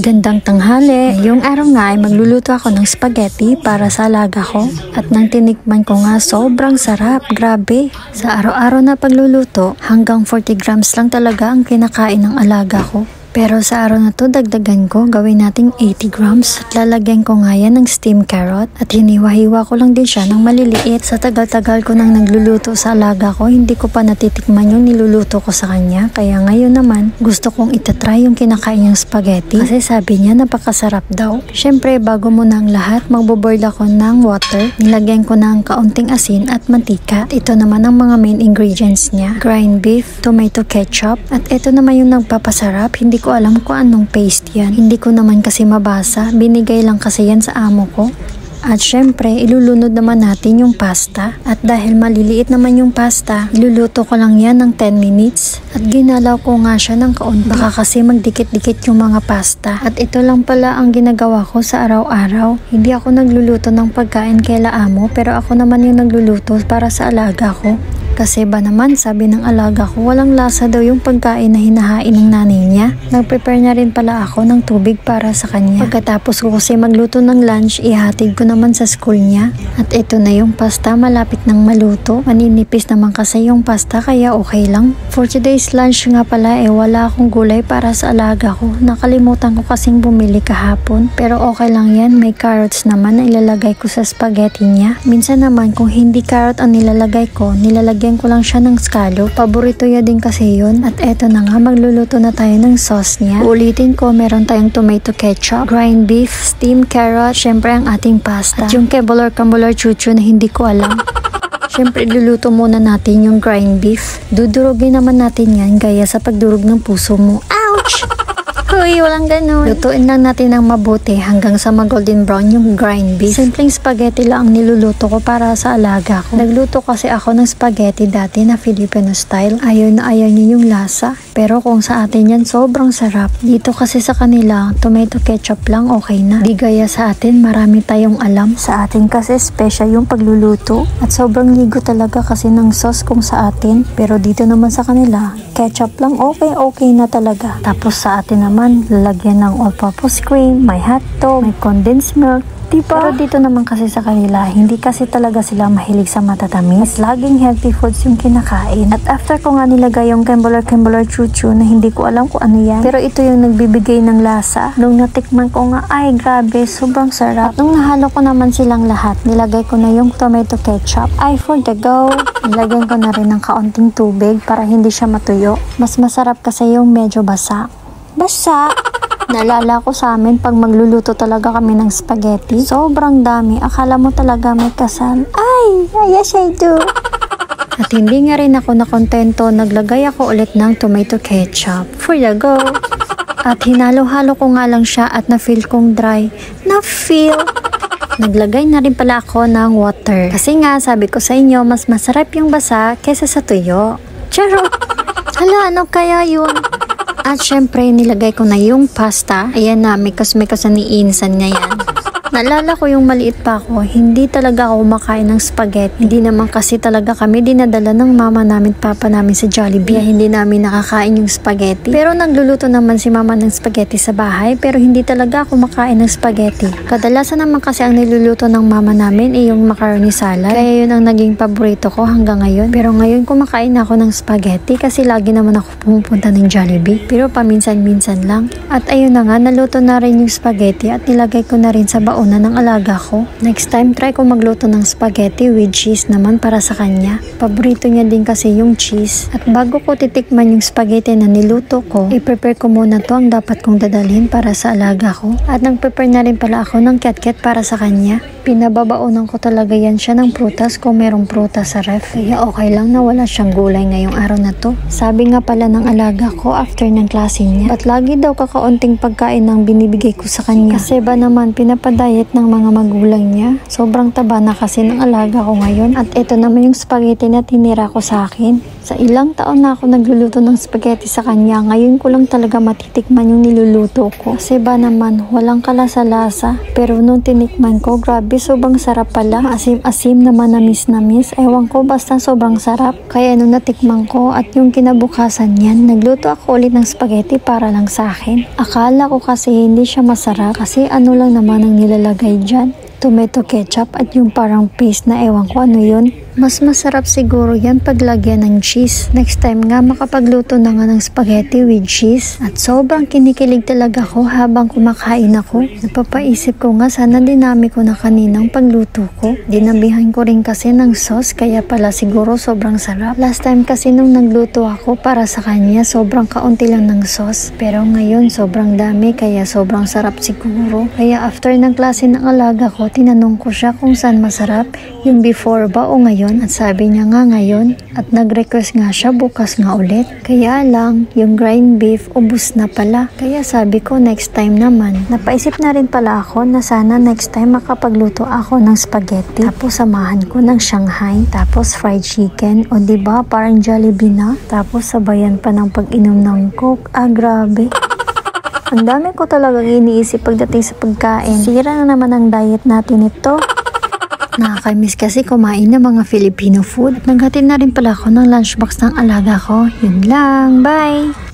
Gandang tanghali. Ngayong araw nga ay magluluto ako ng spaghetti para sa alaga ko. At nang tinikman ko nga, sobrang sarap. Grabe. Sa araw-araw na pagluluto, hanggang 40 grams lang talaga ang kinakain ng alaga ko. Pero sa araw na to, dagdagan ko, gawin nating 80 grams. At lalagyan ko nga yan ng steamed carrot. At hiniwa-hiwa ko lang din siya ng maliliit. Sa tagal-tagal ko nang nagluluto sa alaga ko, hindi ko pa natitikman yung niluluto ko sa kanya. Kaya ngayon naman, gusto kong itatry yung kinakain niyang spaghetti. Kasi sabi niya, napakasarap daw. Syempre, bago mo na ang lahat, magbo-boil ako ng water. Nilagyan ko ng kaunting asin at mantika. At ito naman ang mga main ingredients niya. Grind beef, tomato ketchup. At ito naman yung nagpapasarap. Hindi ko alam kung anong paste yan. Hindi ko naman kasi mabasa. Binigay lang kasi yan sa amo ko. At syempre, ilulunod naman natin yung pasta. At dahil maliliit naman yung pasta, iluluto ko lang yan ng 10 minutes. At ginalaw ko nga siya ng kaunti. Baka kasi magdikit-dikit yung mga pasta. At ito lang pala ang ginagawa ko sa araw-araw. Hindi ako nagluluto ng pagkain kaila amo, pero ako naman yung nagluluto para sa alaga ko. Kasi ba naman, sabi ng alaga ko, walang lasa daw yung pagkain na hinahain ng nanay niya. Nag-prepare na rin pala ako ng tubig para sa kanya. Pagkatapos ko kasi magluto ng lunch, ihatid ko naman sa school niya. At ito na yung pasta, malapit ng maluto. Maninipis naman kasi yung pasta, kaya okay lang. For today's lunch nga pala, wala akong gulay para sa alaga ko. Nakalimutan ko kasing bumili kahapon. Pero okay lang yan, may carrots naman na ilalagay ko sa spaghetti niya. Minsan naman, kung hindi carrot ang nilalagay ko, nilalagyan ko lang siya ng scallop. Paborito niya din kasi yun. At eto na nga, magluluto na tayo ng sauce niya. Ulitin ko, meron tayong tomato ketchup, grind beef, steamed carrot, syempre ang ating pasta. At yung kebulor chuchu na hindi ko alam. Syempre, iluluto muna natin yung grind beef. Dudurugin naman natin yan gaya sa pagdurog ng puso mo. Ouch! Hoy, walang ganun. Lutuin lang natin ng mabuti hanggang sa mag-golden brown yung grind beef. Simpleng spaghetti lang ang niluluto ko para sa alaga ko. Nagluto kasi ako ng spaghetti dati na Filipino style. Ayaw na ayaw niya yung lasa. Pero kung sa atin yan, sobrang sarap. Dito kasi sa kanila, tomato ketchup lang okay na. Di gaya sa atin, marami tayong alam. Sa atin kasi special yung pagluluto. At sobrang ligo talaga kasi ng sauce kung sa atin. Pero dito naman sa kanila, ketchup lang okay na talaga. Tapos sa atin naman, lalagyan ng all-purpose cream, may hotdog, may condensed milk. Diba? Pero dito naman kasi sa kanila, hindi kasi talaga sila mahilig sa matatamis. At laging healthy foods yung kinakain. At after ko nga nilagay yung kembulor chuchu na hindi ko alam kung ano yan. Pero ito yung nagbibigay ng lasa. Nung natikman ko nga, ay grabe, sobrang sarap. At nung nahalo ko naman silang lahat, nilagay ko na yung tomato ketchup. Ay, for the go! Nilagyan ko na rin ng kaunting tubig para hindi siya matuyo. Mas masarap kasi yung medyo basa. Basa! Naalala ko sa amin pag magluluto talaga kami ng spaghetti. Sobrang dami. Akala mo talaga may kasal. Ay! Yes, I do! At hindi nga rin ako nakontento. Naglagay ako ulit ng tomato ketchup. For the go! At hinalo-halo ko nga lang siya at na-feel kong dry. Na-feel! Naglagay na rin pala ako ng water. Kasi nga, sabi ko sa inyo, mas masarap yung basa kaysa sa tuyo. Charot! Hala, ano kaya yun? At syempre, nilagay ko na yung pasta. Ayan na, may kus-kus na niinsan niya yan. Naalala ko yung maliit pa ako, hindi talaga ako kumakain ng spaghetti. Hindi naman kasi talaga kami dinadala ng mama namin, papa namin sa Jollibee. Kaya hindi namin nakakain yung spaghetti. Pero nagluluto naman si mama ng spaghetti sa bahay, pero hindi talaga ako kumakain ng spaghetti. Kadalasan naman kasi ang niluluto ng mama namin ay yung macaroni salad. Kaya yun ang naging paborito ko hanggang ngayon. Pero ngayon kumakain ako ng spaghetti kasi lagi naman ako pumupunta ng Jollibee. Pero paminsan-minsan lang. At ayun na nga, naluto na rin yung spaghetti at nilagay ko na rin sa baon na ng alaga ko. Next time, try ko magluto ng spaghetti with cheese naman para sa kanya. Paborito niya din kasi yung cheese. At bago ko titikman yung spaghetti na niluto ko, i-prepare ko muna to ang dapat kong dadalhin para sa alaga ko. At nang-prepare na rin pala ako ng cat-cat para sa kanya. Pinababaunan ko talaga yan siya ng prutas kung merong prutas sa ref. Kaya okay lang na wala siyang gulay ngayong araw na to. Sabi nga pala ng alaga ko after ng klase niya, ba't lagi daw kakaunting pagkain ang binibigay ko sa kanya? Kasi ba naman pinapadaya diet ng mga magulang niya. Sobrang taba na kasi ng alaga ko ngayon. At ito naman yung spaghetti na tinira ko sa akin. Sa ilang taon na ako nagluluto ng spaghetti sa kanya, ngayon ko lang talaga matitikman yung niluluto ko. Kasi ba naman, walang kalasa-lasa. Pero nung tinikman ko, grabe, sobrang sarap pala. Asim-asim na manamis-namis. Ewan ko, basta sobrang sarap. Kaya nung natikman ko at yung kinabukasan niyan, nagluto ako ulit ng spaghetti para lang sa akin. Akala ko kasi hindi siya masarap kasi ano lang naman ang nilalagay dyan. Tomato ketchup at yung parang paste na ewan ko ano yun. Mas masarap siguro yan paglagyan ng cheese. Next time nga makapagluto na nga ng spaghetti with cheese. At sobrang kinikilig talaga ako habang kumakain ako. Napapaisip ko nga sana dinami ko na kaninang pagluto ko. Dinabihan ko rin kasi ng sauce kaya pala siguro sobrang sarap. Last time kasi nung nagluto ako para sa kanya sobrang kaunti lang ng sauce. Pero ngayon sobrang dami kaya sobrang sarap siguro. Kaya after ng klase ng alaga ko, tinanong ko siya kung saan masarap, yung before ba o ngayon, at sabi niya nga ngayon, at nag-request nga siya bukas nga ulit. Kaya lang, yung grind beef ubos na pala. Kaya sabi ko next time naman. Napaisip na rin pala ako na sana next time makapagluto ako ng spaghetti, tapos samahan ko ng Shanghai, tapos fried chicken, o diba parang Jollibee na, tapos sabayan pa ng pag-inom ng Coke. Grabe. Ang dami ko talagang iniisip pagdating sa pagkain. Sira na naman ang diet natin ito. Nakakamiss kasi kumain ng mga Filipino food. Naghatid na rin pala ako ng lunchbox ng alaga ko. Yun lang. Bye!